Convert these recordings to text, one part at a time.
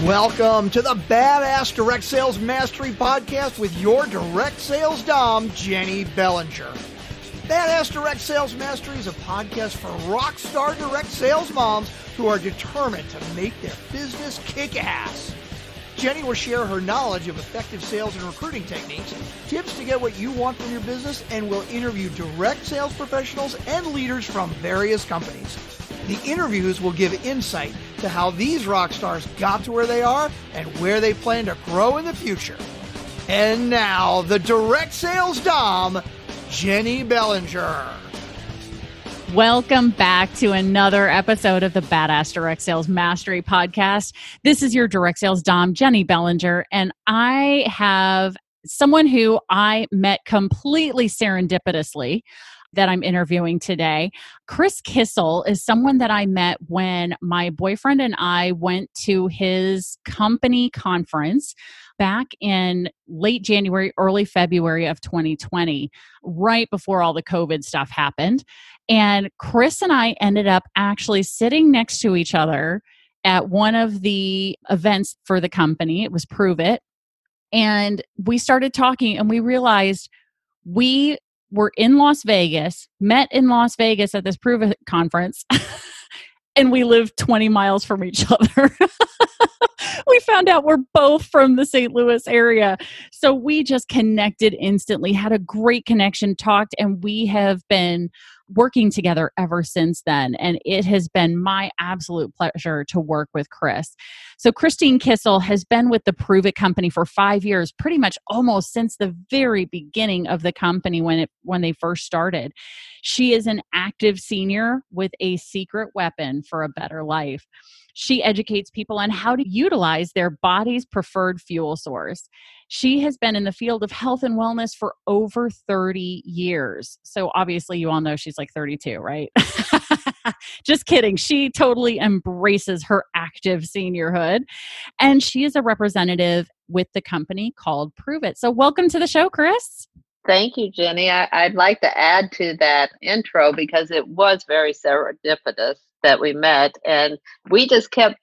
Welcome to the Badass Direct Sales Mastery Podcast with your direct sales dom, Jennie Bellinger. Badass Direct Sales Mastery is a podcast for rock star direct sales moms who are determined to make their business kick ass. Jennie will share her knowledge of effective sales and recruiting techniques, tips to get what you want from your business, and will interview direct sales professionals and leaders from various companies. The interviews will give insight to how these rock stars got to where they are and where they plan to grow in the future. And now, the direct sales dom, Jennie Bellinger. Welcome back to another episode of the Badass Direct Sales Mastery Podcast. This is your direct sales dom, Jennie Bellinger, and I have someone who I met completely serendipitously that I'm interviewing today. Chris Kissel is someone that I met when my boyfriend and I went to his company conference back in late January, early February of 2020, right before all the COVID stuff happened. And Chris and I ended up actually sitting next to each other at one of the events for the company. It was Pruvit. And we started talking and we realized we were in Las Vegas, met in Las Vegas at this Pruvit conference, and we lived 20 miles from each other. We found out we're both from the St. Louis area. So we just connected instantly, had a great connection, talked, and we have been working together ever since then. And it has been my absolute pleasure to work with Chris. So Christine Kissel has been with the Pruvit company for 5 years, pretty much almost since the very beginning of the company when they first started. She is an active senior with a secret weapon for a better life. She educates people on how to utilize their body's preferred fuel source. She has been in the field of health and wellness for over 30 years. So obviously you all know she's like 32, right? Just kidding. She totally embraces her active seniorhood. And she is a representative with the company called Pruvit. So welcome to the show, Chris. Thank you, Jennie. I'd like to add to that intro because it was very serendipitous that we met, and we just kept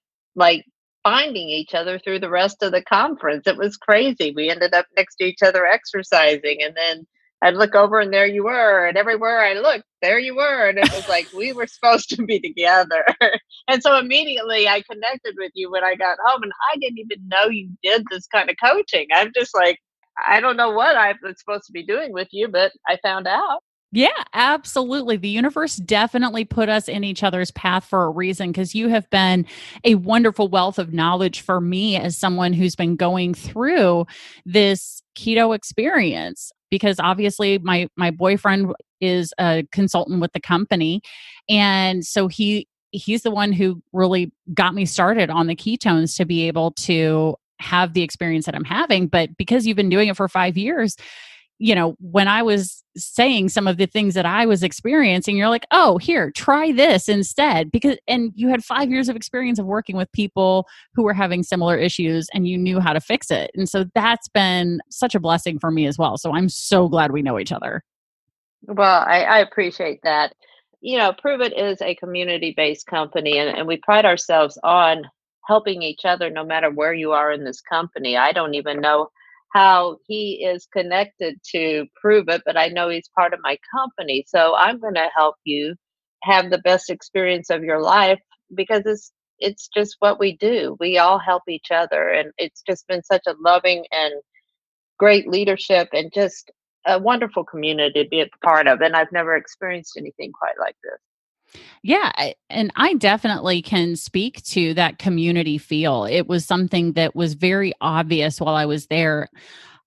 finding each other through the rest of the conference. It was crazy. We ended up next to each other exercising, and then I'd look over and there you were, and everywhere I looked, there you were, and it was like we were supposed to be together. And so immediately I connected with you when I got home, and I didn't even know you did this kind of coaching. I'm just like, I don't know what I was supposed to be doing with you, but I found out. Yeah, absolutely. The universe definitely put us in each other's path for a reason, because you have been a wonderful wealth of knowledge for me as someone who's been going through this keto experience. Because obviously my boyfriend is a consultant with the company. And so he's the one who really got me started on the ketones to be able to have the experience that I'm having. But because you've been doing it for 5 years, you know, when I was saying some of the things that I was experiencing, you're like, oh, here, try this instead. And you had 5 years of experience of working with people who were having similar issues and you knew how to fix it. And so that's been such a blessing for me as well. So I'm so glad we know each other. Well, I appreciate that. You know, Pruvit is a community-based company, and we pride ourselves on helping each other no matter where you are in this company. I don't even know how he is connected to Pruvit, but I know he's part of my company. So I'm going to help you have the best experience of your life because it's just what we do. We all help each other, and it's just been such a loving and great leadership and just a wonderful community to be a part of. And I've never experienced anything quite like this. Yeah, and I definitely can speak to that community feel. It was something that was very obvious while I was there.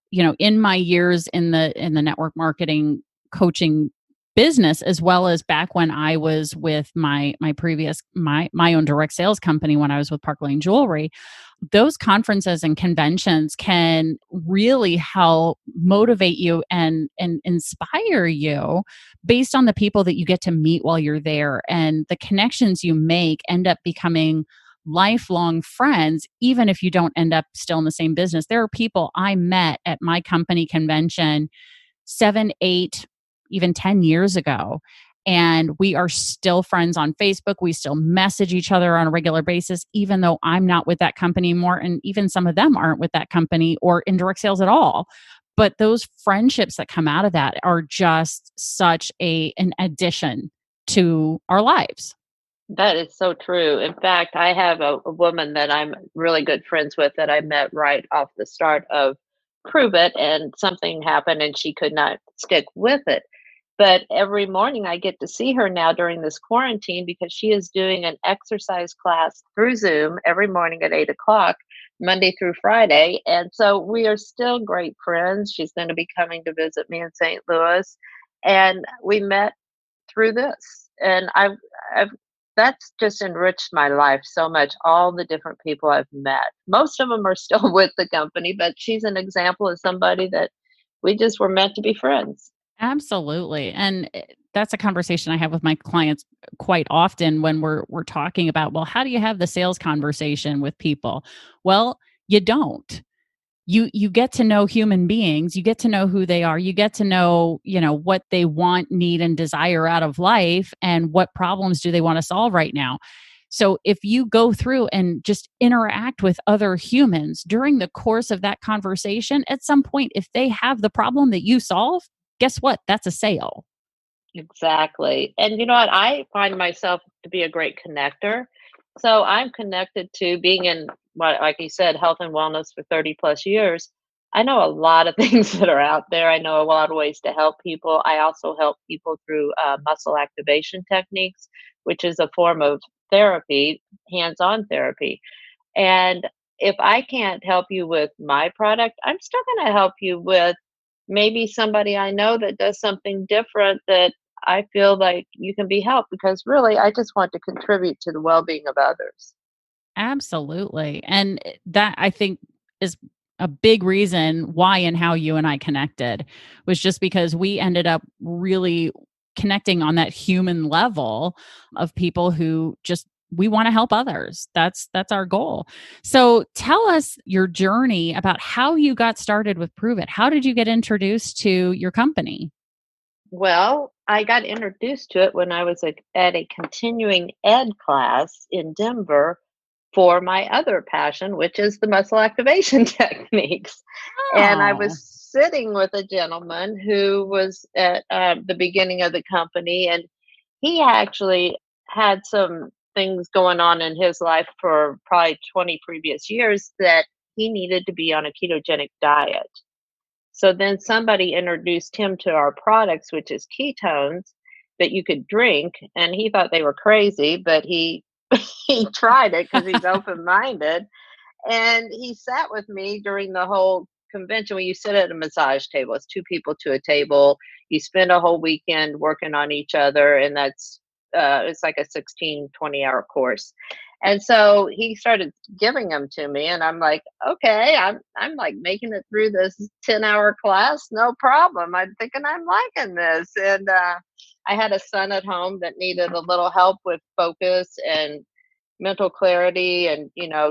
You know, in my years in the network marketing coaching business, as well as back when I was with my own direct sales company when I was with Park Lane Jewelry. Those conferences and conventions can really help motivate you and inspire you based on the people that you get to meet while you're there. And the connections you make end up becoming lifelong friends, even if you don't end up still in the same business. There are people I met at my company convention 7, 8, even 10 years ago. And we are still friends on Facebook. We still message each other on a regular basis, even though I'm not with that company anymore. And even some of them aren't with that company or in direct sales at all. But those friendships that come out of that are just such an addition to our lives. That is so true. In fact, I have a woman that I'm really good friends with that I met right off the start of Pruvit, and something happened and she could not stick with it. But every morning I get to see her now during this quarantine because she is doing an exercise class through Zoom every morning at 8 o'clock, Monday through Friday. And so we are still great friends. She's going to be coming to visit me in St. Louis. And we met through this. And I've that's just enriched my life so much. All the different people I've met. Most of them are still with the company, but she's an example of somebody that we just were meant to be friends. Absolutely. And that's a conversation I have with my clients quite often when we're talking about, well, how do you have the sales conversation with people? Well, you don't. You get to know human beings, you get to know who they are, you get to know, what they want, need and desire out of life and what problems do they want to solve right now. So if you go through and just interact with other humans during the course of that conversation, at some point if they have the problem that you solve, guess what? That's a sale. Exactly. And you know what? I find myself to be a great connector. So I'm connected to being in what, like you said, health and wellness for 30 plus years. I know a lot of things that are out there. I know a lot of ways to help people. I also help people through muscle activation techniques, which is a form of therapy, hands on therapy. And if I can't help you with my product, I'm still going to help you with maybe somebody I know that does something different that I feel like you can be helped, because really I just want to contribute to the well-being of others. Absolutely. And that I think is a big reason why and how you and I connected was just because we ended up really connecting on that human level of people who just we want to help others. That's our goal. So tell us your journey about how you got started with Prove It. How did you get introduced to your company? Well, I got introduced to it when I was at a continuing ed class in Denver for my other passion, which is the muscle activation techniques. And I was Oh. sitting with a gentleman who was at the beginning of the company, and he actually had some things going on in his life for probably 20 previous years that he needed to be on a ketogenic diet. So then somebody introduced him to our products, which is ketones that you could drink, and he thought they were crazy, but he he tried it because he's open minded. And he sat with me during the whole convention. When you sit at a massage table, it's two people to a table. You spend a whole weekend working on each other, and that's it's like a 16-20 hour course. And so he started giving them to me, and I'm like, okay, I'm like making it through this 10-hour class, no problem. I'm thinking I'm liking this. And I had a son at home that needed a little help with focus and mental clarity, and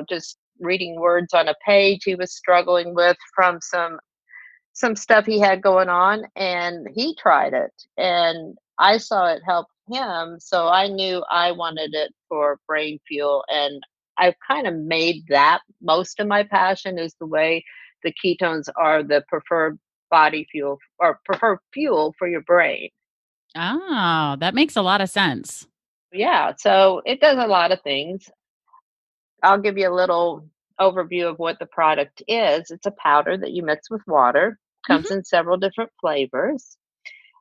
just reading words on a page he was struggling with from some stuff he had going on. And he tried it, and I saw it help him, so I knew I wanted it for brain fuel. And I've kind of made that most of my passion, is the way the ketones are the preferred body fuel or preferred fuel for your brain. Oh, that makes a lot of sense. Yeah, so it does a lot of things. I'll give you a little overview of what the product is. It's a powder that you mix with water, comes Mhm. in several different flavors,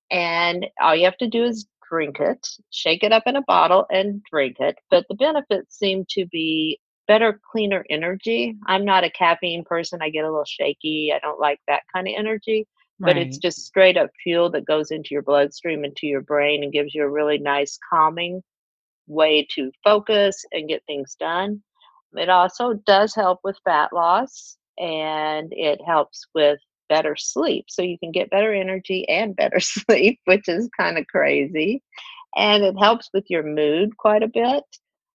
and all you have to do is drink it, shake it up in a bottle and drink it. But the benefits seem to be better, cleaner energy. I'm not a caffeine person. I get a little shaky. I don't like that kind of energy. But it's Right. just straight up fuel that goes into your bloodstream, into your brain, and gives you a really nice calming way to focus and get things done. It also does help with fat loss, and it helps with better sleep. So you can get better energy and better sleep, which is kind of crazy. And it helps with your mood quite a bit.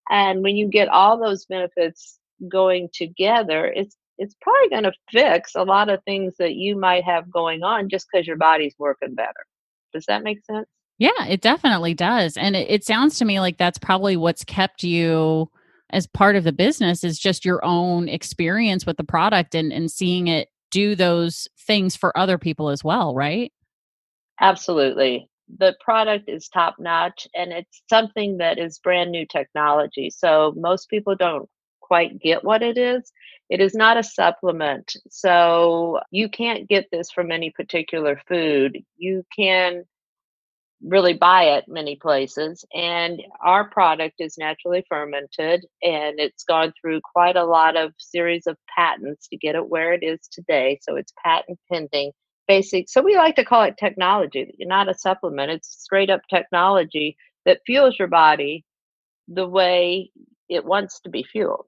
And when you get all those benefits going together, it's probably going to fix a lot of things that you might have going on just because your body's working better. Does that make sense? Yeah, it definitely does. And it sounds to me like that's probably what's kept you as part of the business is just your own experience with the product and seeing it do those things for other people as well, right? Absolutely. The product is top notch and it's something that is brand new technology. So most people don't quite get what it is. It is not a supplement. So you can't get this from any particular food. You can really buy it many places. And our product is naturally fermented and it's gone through quite a lot of series of patents to get it where it is today. So it's patent pending. Basic. So we like to call it technology, not a supplement. It's straight up technology that fuels your body the way it wants to be fueled.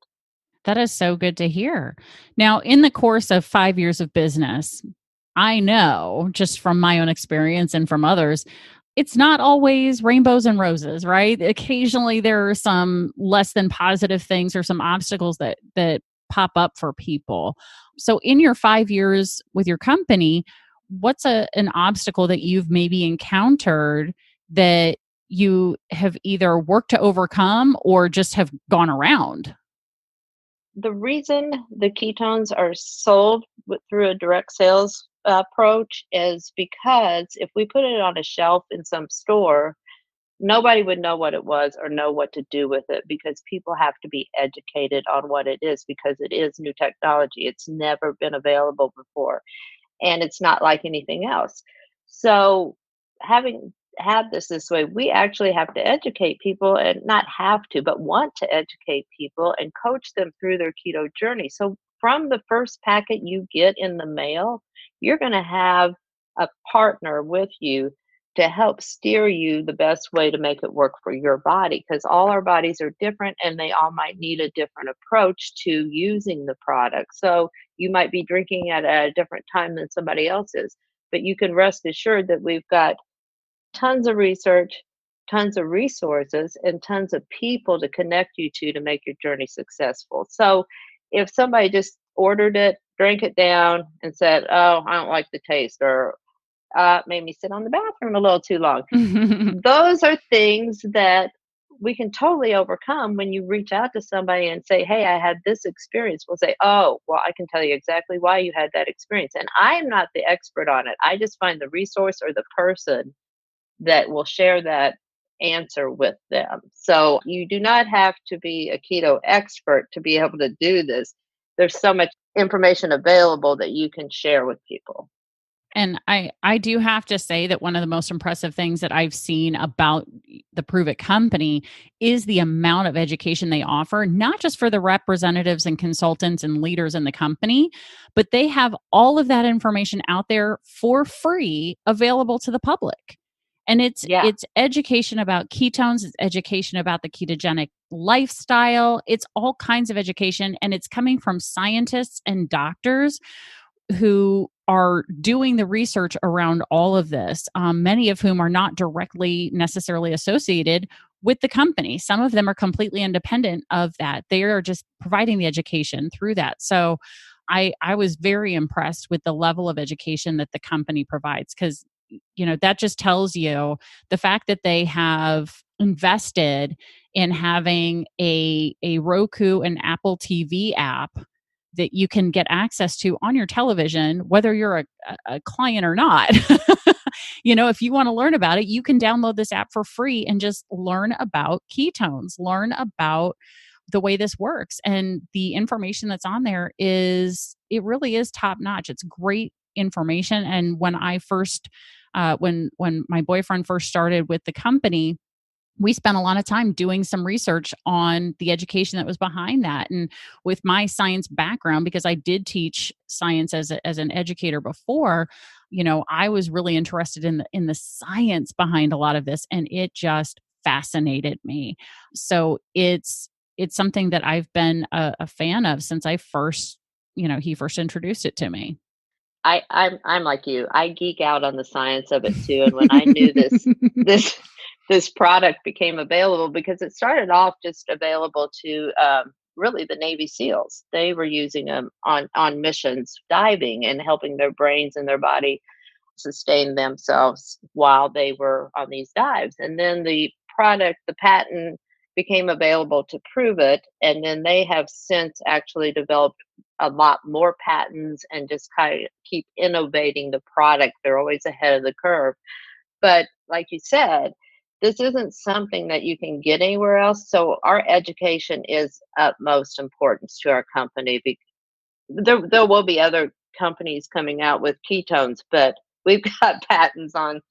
That is so good to hear. Now, in the course of 5 years of business, I know just from my own experience and from others, it's not always rainbows and roses, right? Occasionally there are some less than positive things or some obstacles that pop up for people. So in your 5 years with your company, what's an obstacle that you've maybe encountered that you have either worked to overcome or just have gone around? The reason the ketones are sold through a direct sales approach is because if we put it on a shelf in some store, nobody would know what it was or know what to do with it because people have to be educated on what it is because it is new technology. It's never been available before and it's not like anything else. So, having had this way, we actually have to educate people and not have to, but want to educate people and coach them through their keto journey. So, from the first packet you get in the mail, you're going to have a partner with you to help steer you the best way to make it work for your body because all our bodies are different and they all might need a different approach to using the product. So, you might be drinking at a different time than somebody else is, but you can rest assured that we've got tons of research, tons of resources, and tons of people to connect you to make your journey successful. So if somebody just ordered it, drank it down, and said, "Oh, I don't like the taste," or made me sit on the bathroom a little too long, those are things that we can totally overcome when you reach out to somebody and say, "Hey, I had this experience." We'll say, "Oh, well, I can tell you exactly why you had that experience." And I am not the expert on it. I just find the resource or the person that will share that answer with them. So you do not have to be a keto expert to be able to do this. There's so much information available that you can share with people. And I do have to say that one of the most impressive things that I've seen about the Pruvit company is the amount of education they offer, not just for the representatives and consultants and leaders in the company, but they have all of that information out there for free available to the public. And Yeah. it's education about ketones, it's education about the ketogenic lifestyle, it's all kinds of education and it's coming from scientists and doctors who are doing the research around all of this, many of whom are not directly necessarily associated with the company. Some of them are completely independent of that. They are just providing the education through that. So I was very impressed with the level of education that the company provides because that just tells you the fact that they have invested in having a Roku and Apple TV app that you can get access to on your television, whether you're a client or not. If you want to learn about it, you can download this app for free and just learn about ketones, learn about the way this works. And the information that's on there it really is top notch. It's great information. And when I first, when my boyfriend first started with the company, we spent a lot of time doing some research on the education that was behind that. And with my science background, because I did teach science as an educator before, I was really interested in the science behind a lot of this, and it just fascinated me. So it's something that I've been a fan of since he first introduced it to me. I'm like you. I geek out on the science of it too. And when I knew this this product became available, because it started off just available to really the Navy SEALs. They were using them on missions, diving and helping their brains and their body sustain themselves while they were on these dives. And then the product, the patent became available to Pruvit, and then they have since actually developed a lot more patents and just kind of keep innovating the product. They're always ahead of the curve. But like you said, this isn't something that you can get anywhere else. So our education is utmost importance to our company. There will be other companies coming out with ketones, but we've got patents on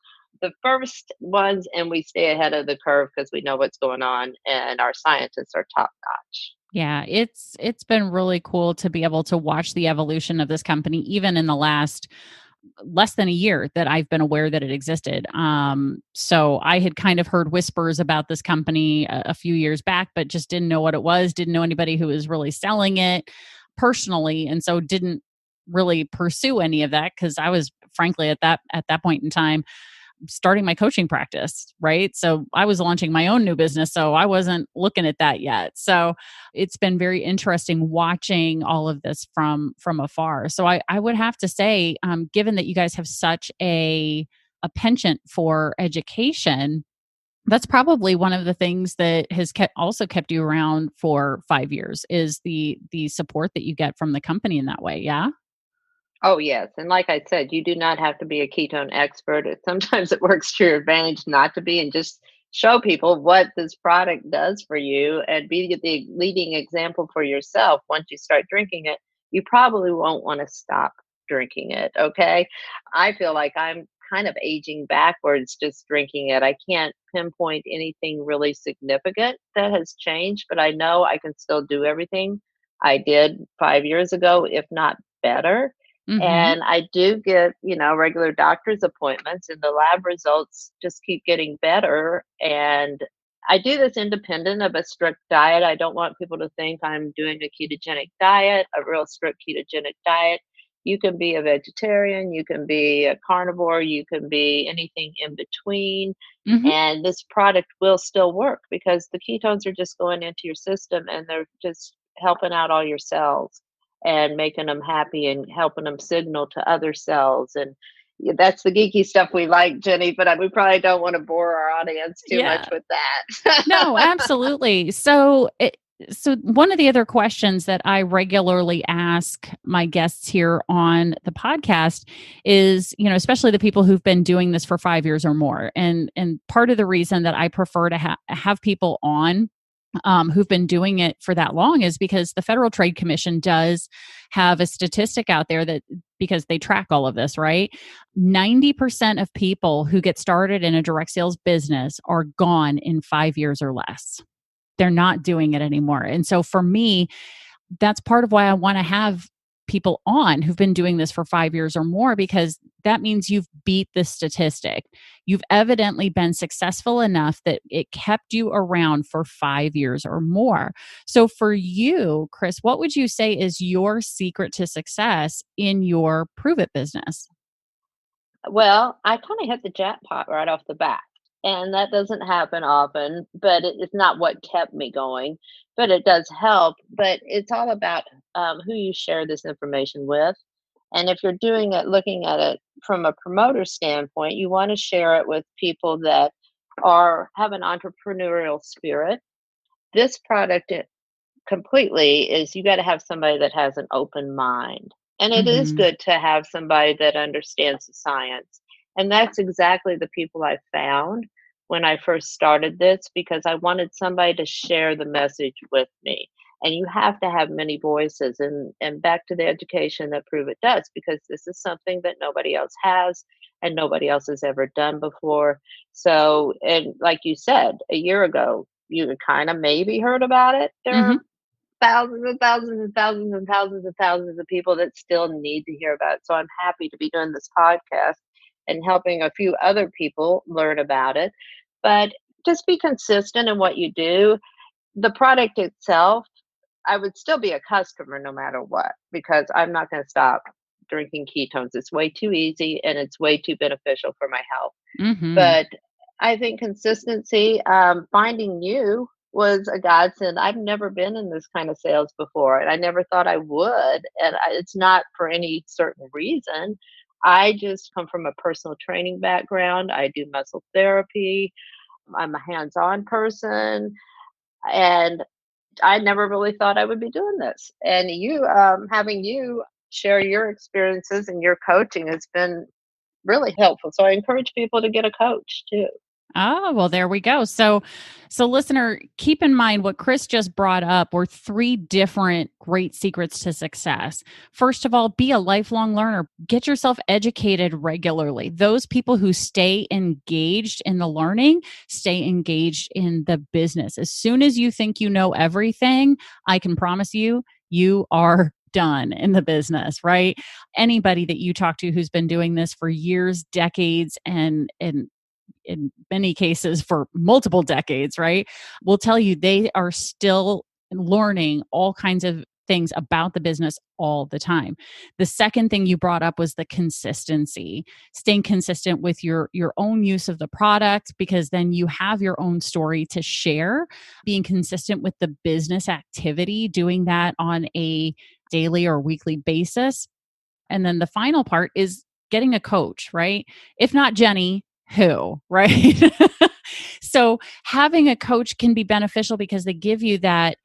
the first ones, and we stay ahead of the curve because we know what's going on, and our scientists are top notch. Yeah, it's been really cool to be able to watch the evolution of this company, even in the last less than a year that I've been aware that it existed. So I had kind of heard whispers about this company a few years back, but just didn't know what it was, didn't know anybody who was really selling it personally, and so didn't really pursue any of that because I was frankly at that point in time starting my coaching practice, right? So I was launching my own new business, so I wasn't looking at that yet. So it's been very interesting watching all of this from afar. So I would have to say, given that you guys have such a penchant for education, that's probably one of the things that has kept you around for 5 years is the support that you get from the company in that way. Yeah. Oh, yes. And like I said, you do not have to be a ketone expert. Sometimes it works to your advantage not to be and just show people what this product does for you and be the leading example for yourself. Once you start drinking it, you probably won't want to stop drinking it. Okay. I feel like I'm kind of aging backwards just drinking it. I can't pinpoint anything really significant that has changed, but I know I can still do everything I did 5 years ago, if not better. Mm-hmm. And I do get, regular doctor's appointments, and the lab results just keep getting better. And I do this independent of a strict diet. I don't want people to think I'm doing a ketogenic diet, a real strict ketogenic diet. You can be a vegetarian, you can be a carnivore, you can be anything in between. Mm-hmm. And this product will still work because the ketones are just going into your system and they're just helping out all your cells and making them happy and helping them signal to other cells. And that's the geeky stuff we like, Jenny, but we probably don't want to bore our audience too much Yeah. with that. No, absolutely. So one of the other questions that I regularly ask my guests here on the podcast is, especially the people who've been doing this for 5 years or more. And part of the reason that I prefer to have people on who've been doing it for that long is because the Federal Trade Commission does have a statistic out there that, because they track all of this, right? 90% of people who get started in a direct sales business are gone in 5 years or less. They're not doing it anymore. And so for me, that's part of why I want to have people on who've been doing this for 5 years or more, because that means you've beat the statistic. You've evidently been successful enough that it kept you around for 5 years or more. So for you, Chris, what would you say is your secret to success in your Pruvit business? Well, I kind of hit the jackpot right off the bat. And that doesn't happen often, but it's not what kept me going, but it does help. But it's all about who you share this information with. And if you're doing it, looking at it from a promoter standpoint, you want to share it with people that have an entrepreneurial spirit. This product completely is you got to have somebody that has an open mind. And it is Mm-hmm. good to have somebody that understands the science. And that's exactly the people I found when I first started this because I wanted somebody to share the message with me. And you have to have many voices and back to the education that Pruvit does, because this is something that nobody else has and nobody else has ever done before. So, and like you said, a year ago, you kind of maybe heard about it. There Mm-hmm. are thousands and thousands and thousands and thousands and thousands of people that still need to hear about it. So I'm happy to be doing this podcast and helping a few other people learn about it. But just be consistent in what you do. The product itself, I would still be a customer no matter what, because I'm not going to stop drinking ketones. It's way too easy and it's way too beneficial for my health. Mm-hmm. But I think consistency, finding you was a godsend. I've never been in this kind of sales before, and I never thought I would. And it's not for any certain reason. I just come from a personal training background. I do muscle therapy. I'm a hands-on person, and I never really thought I would be doing this. And having you share your experiences and your coaching has been really helpful. So I encourage people to get a coach too. Oh, well, there we go. So listener, keep in mind what Chris just brought up were three different great secrets to success. First of all, be a lifelong learner. Get yourself educated regularly. Those people who stay engaged in the learning, stay engaged in the business. As soon as you think you know everything, I can promise you, you are done in the business, right? Anybody that you talk to who's been doing this for years, decades, and in many cases for multiple decades, right, will tell you they are still learning all kinds of things about the business all the time. The second thing you brought up was the consistency, staying consistent with your own use of the product, because then you have your own story to share, being consistent with the business activity, doing that on a daily or weekly basis. And then the final part is getting a coach, right? If not Jenny, who, right? So having a coach can be beneficial because they give you that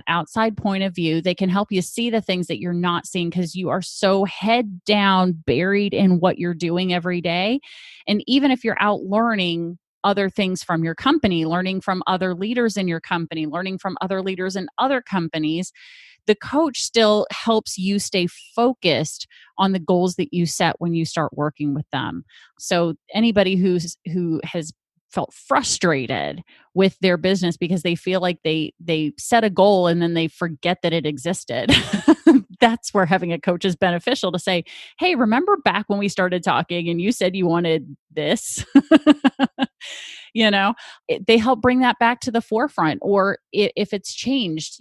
outside point of view. They can help you see the things that you're not seeing because you are so head down, buried in what you're doing every day. And even if you're out learning other things from your company, learning from other leaders in your company, learning from other leaders in other companies, the coach still helps you stay focused on the goals that you set when you start working with them. So anybody who has felt frustrated with their business because they feel like they set a goal and then they forget that it existed. That's where having a coach is beneficial to say, "Hey, remember back when we started talking and you said you wanted this?" They help bring that back to the forefront. Or if it's changed,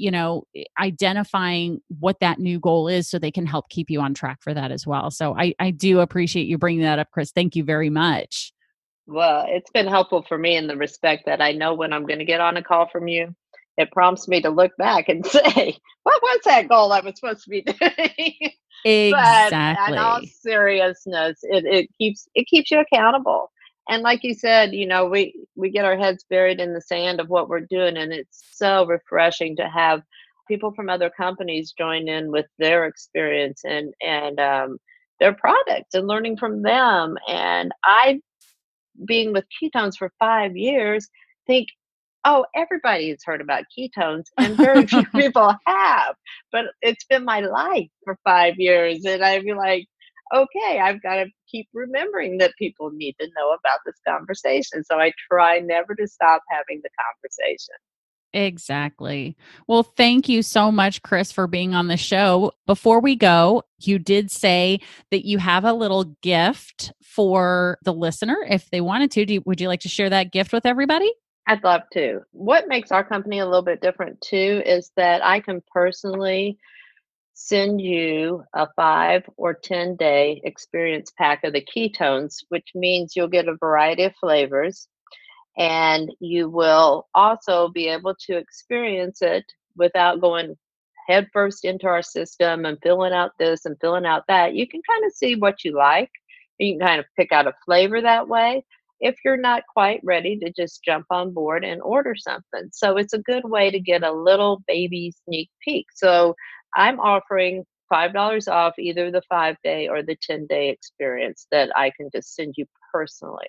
identifying what that new goal is so they can help keep you on track for that as well. So I do appreciate you bringing that up, Chris. Thank you very much. Well, it's been helpful for me in the respect that I know when I'm going to get on a call from you, it prompts me to look back and say, what was that goal I was supposed to be doing? But in all Exactly. seriousness, it keeps you accountable. And like you said, we get our heads buried in the sand of what we're doing, and it's so refreshing to have people from other companies join in with their experience and their products and learning from them. And I, being with ketones for 5 years, think, oh, everybody has heard about ketones, and very few people have. But it's been my life for 5 years, and I'd be like, okay, I've got to keep remembering that people need to know about this conversation. So I try never to stop having the conversation. Exactly. Well, thank you so much, Chris, for being on the show. Before we go, you did say that you have a little gift for the listener if they wanted to. Would you like to share that gift with everybody? I'd love to. What makes our company a little bit different too is that I can personally send you a 5 or 10 day experience pack of the ketones, which means you'll get a variety of flavors, and you will also be able to experience it without going headfirst into our system and filling out this and filling out that. You can kind of see what you like. You can kind of pick out a flavor that way if you're not quite ready to just jump on board and order something. So it's a good way to get a little baby sneak peek. So I'm offering $5 off either the 5 day or the 10 day experience that I can just send you personally.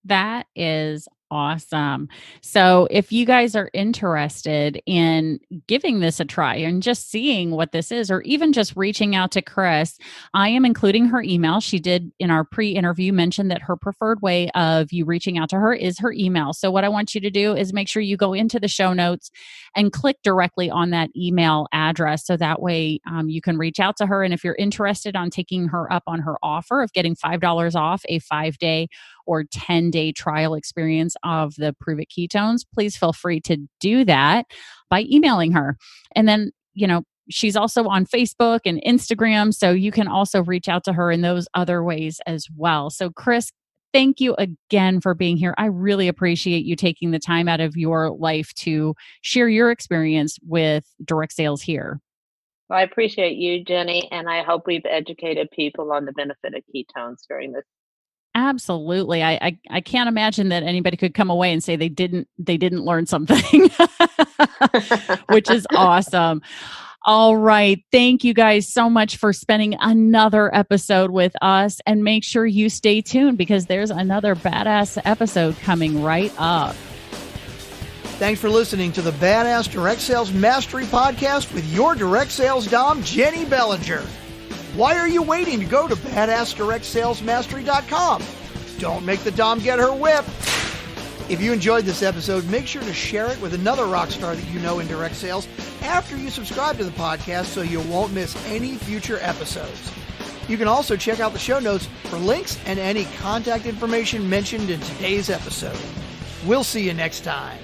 That is awesome. So, if you guys are interested in giving this a try and just seeing what this is, or even just reaching out to Chris, I am including her email. She did in our pre interview mention that her preferred way of you reaching out to her is her email. So, what I want you to do is make sure you go into the show notes and click directly on that email address. So that way you can reach out to her. And if you're interested on taking her up on her offer of getting $5 off a 5 day or 10-day trial experience of the Pruvit ketones, please feel free to do that by emailing her. And then, she's also on Facebook and Instagram, so you can also reach out to her in those other ways as well. So, Chris, thank you again for being here. I really appreciate you taking the time out of your life to share your experience with direct sales here. Well, I appreciate you, Jenny, and I hope we've educated people on the benefit of ketones during this. Absolutely. I can't imagine that anybody could come away and say they didn't learn something, which is awesome. All right. Thank you guys so much for spending another episode with us, and make sure you stay tuned because there's another badass episode coming right up. Thanks for listening to the Badass Direct Sales Mastery Podcast with your direct sales dom, Jenny Bellinger. Why are you waiting to go to badassdirectsalesmastery.com? Don't make the dom get her whip. If you enjoyed this episode, make sure to share it with another rock star that you know in direct sales after you subscribe to the podcast so you won't miss any future episodes. You can also check out the show notes for links and any contact information mentioned in today's episode. We'll see you next time.